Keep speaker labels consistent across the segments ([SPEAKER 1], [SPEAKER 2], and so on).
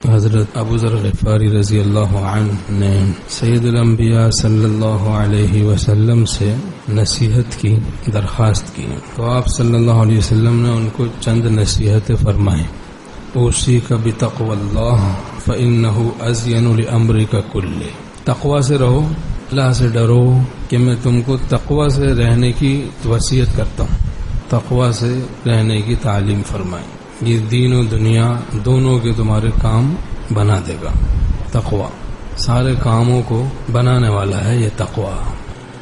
[SPEAKER 1] حضرت ابو ذر غفاری رضی اللہ عنہ نے سید الانبیاء صلی اللہ علیہ وسلم سے نصیحت کی درخواست کی تو آپ صلی اللہ علیہ وسلم نے ان کو چند نصیحتیں فرمائیں۔ اوصیک بتقوی اللہ فإنہ ازین لامرک کلہ، تقوی سے رہو، اللہ سے ڈرو کہ میں تم کو تقوی سے رہنے کی وصیت کرتا ہوں، تقوی سے رہنے کی تعلیم فرمائیں، یہ دین و دنیا دونوں کے تمہارے کام بنا دے گا۔ تقوی سارے کاموں کو بنانے والا ہے یہ تقوی۔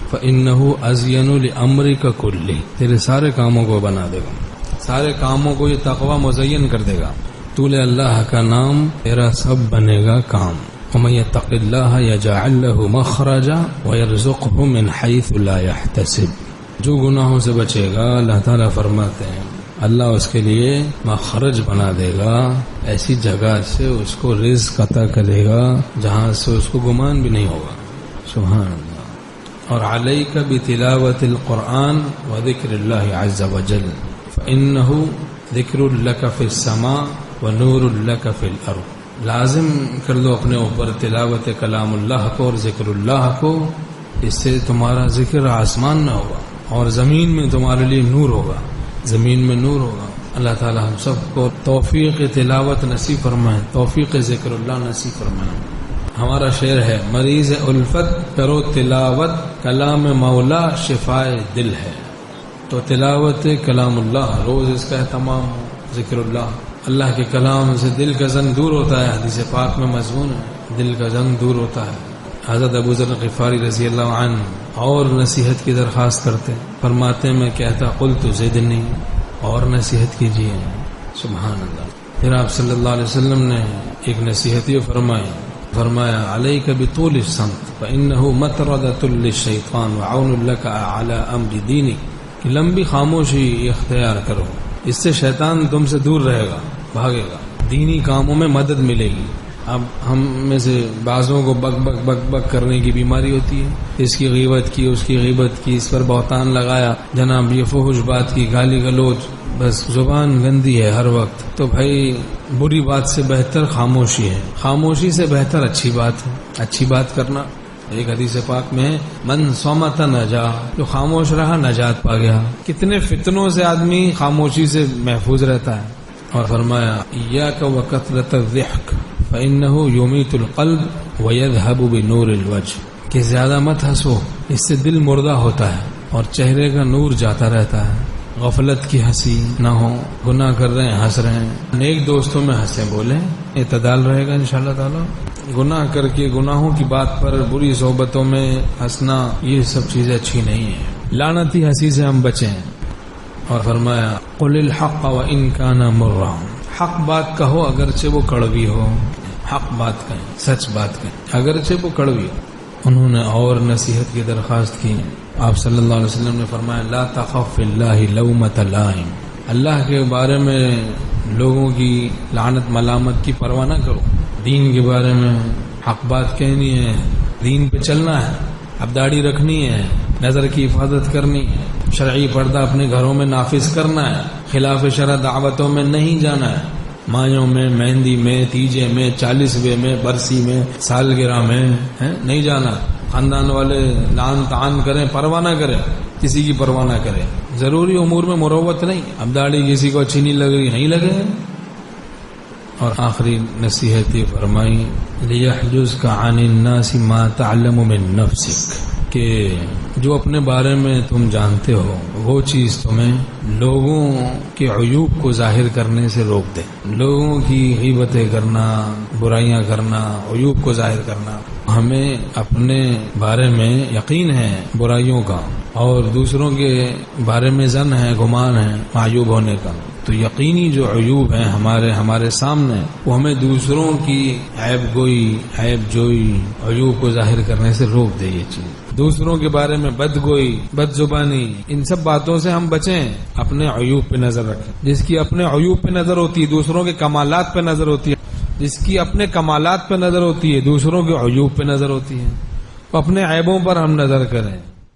[SPEAKER 1] فإنہ ازین لامرک کلہ، تیرے سارے کاموں کو بنا دے گا، سارے کاموں کو یہ تقوی مزین کر دے گا۔ تو لے اللہ کا نام، تیرا سب بنے گا کام۔ ومن یتق اللہ یجعل لہ مخرجا ویرزقہ من حیث لا یحتسب، جو گناہوں سے بچے گا اللہ تعالیٰ فرماتے ہیں اللہ اس کے لیے مخرج بنا دے گا، ایسی جگہ سے اس کو رزق عطا کرے گا جہاں سے اس کو گمان بھی نہیں ہوگا۔ سبحان اللہ۔ اور علیک بتلاوت القرآن وذکر اللہ عز وجل فإنہ ذکر لک فی السماء ونور لک فی الارض، لازم کر لو اپنے اوپر تلاوت کلام اللہ کو اور ذکر اللہ کو، اس سے تمہارا ذکر آسمان میں ہوگا اور زمین میں تمہارے لیے نور ہوگا، زمین میں نور ہوگا۔ اللہ تعالی ہم سب کو توفیق تلاوت نصیب فرمائے، توفیق ذکر اللہ نصیب فرمائے۔ ہمارا شعر ہے مریض الفت کرو تلاوت کلام مولا شفائے دل ہے، تو تلاوت کلام اللہ روز اس کا اہتمام ہو، ذکر اللہ کے کلام سے دل کا زنگ دور ہوتا ہے، حدیث پاک میں مضمون ہے دل کا زنگ دور ہوتا ہے۔ حضرت ابو ذر غفاری رضی اللہ عنہ اور نصیحت کی درخواست کرتے، فرماتے میں کہتا قلت زدنی، اور نصیحت کیجیے۔ سبحان اللہ۔ پھر آپ صلی اللہ علیہ وسلم نے ایک نصیحت یہ فرمایا علیک بطول الصمت فإنہ مطردۃ للشیطان وعون لک علی امر دینک، کہ لمبی خاموشی اختیار کرو، اس سے شیطان تم سے دور رہے گا، بھاگے گا، دینی کاموں میں مدد ملے گی۔ اب ہم میں سے بعضوں کو بک بک بک بک کرنے کی بیماری ہوتی ہے، اس کی غیبت کی، اس کی غیبت کی، اس پر بہتان لگایا، جناب یہ فحش بات کی، گالی گلوچ، بس زبان گندی ہے ہر وقت۔ تو بھائی بری بات سے بہتر خاموشی ہے، خاموشی سے بہتر اچھی بات ہے، اچھی بات کرنا۔ ایک حدیث پاک میں من صمت نجا، جو خاموش رہا نجات پا گیا۔ کتنے فتنوں سے آدمی خاموشی سے محفوظ رہتا ہے۔ اور فرمایا ایاک وکثرۃ الضحک فإنہ یمیت القلب ویذھب بنور الوجہ، کہ زیادہ مت ہنسو، اس سے دل مردہ ہوتا ہے اور چہرے کا نور جاتا رہتا ہے۔ غفلت کی ہنسی نہ ہو، گناہ کر رہے ہیں ہنس رہے ہیں، نیک دوستوں میں ہنسیں بولیں، اعتدال رہے گا انشاءاللہ تعالی۔ گناہ کر کے گناہوں کی بات پر بری صحبتوں میں ہنسنا، یہ سب چیزیں اچھی نہیں ہیں، لعنتی ہنسی سے ہم بچیں۔ اور فرمایا قل الحق وان کان مرا، حق بات کہو اگرچہ وہ کڑوی ہو، حق بات کہیں، سچ بات کہیں اگرچہ وہ کڑوی ہو۔ انہوں نے اور نصیحت کی درخواست کی۔ آپ صلی اللہ علیہ وسلم نے فرمایا لا تخف فی اللہ لومۃ لائم، اللہ کے بارے میں لوگوں کی لعنت ملامت کی پرواہ نہ کرو، دین کے بارے میں حق بات کہنی ہے، دین پہ چلنا ہے، اب داڑھی رکھنی ہے، نظر کی حفاظت کرنی ہے، شرعی پردہ اپنے گھروں میں نافذ کرنا ہے، خلاف شرع دعوتوں میں نہیں جانا ہے، مایوں میں، مہندی میں، تیجے میں، 40ویں میں، برسی میں، سالگرہ میں نہیں جانا۔ خاندان والے لعن طعن کریں، پرواہ نہ کریں، کسی کی پرواہ نہ کریں، ضروری امور میں مروت نہیں، اب داڑھی کسی کو اچھی نہیں لگ رہی، نہیں لگے۔ اور آخری نصیحت یہ فرمائی لیحجزک عن الناس ما تعلم من نفسک، کہ جو اپنے بارے میں تم جانتے ہو وہ چیز تمہیں لوگوں کے عیوب کو ظاہر کرنے سے روک دے، لوگوں کی غیبتیں کرنا، برائیاں کرنا، عیوب کو ظاہر کرنا۔ ہمیں اپنے بارے میں یقین ہے برائیوں کا اور دوسروں کے بارے میں ظن ہے، گمان ہے معیوب ہونے کا، تو یقینی جو عیوب ہیں ہمارے سامنے، وہ ہمیں دوسروں کی عیب گوئی، عیب جوئی، عیوب کو ظاہر کرنے سے روک دے۔ یہ چیز دوسروں کے بارے میں بد گوئی، بد زبانی، ان سب باتوں سے ہم بچیں، اپنے عیوب پہ نظر رکھیں۔ جس کی اپنے عیوب پہ نظر ہوتی ہے دوسروں کے کمالات پہ نظر ہوتی ہے، جس کی اپنے کمالات پہ نظر ہوتی ہے دوسروں کے عیوب پہ نظر ہوتی ہے، اپنے عیبوں پر ہم نظر کریں۔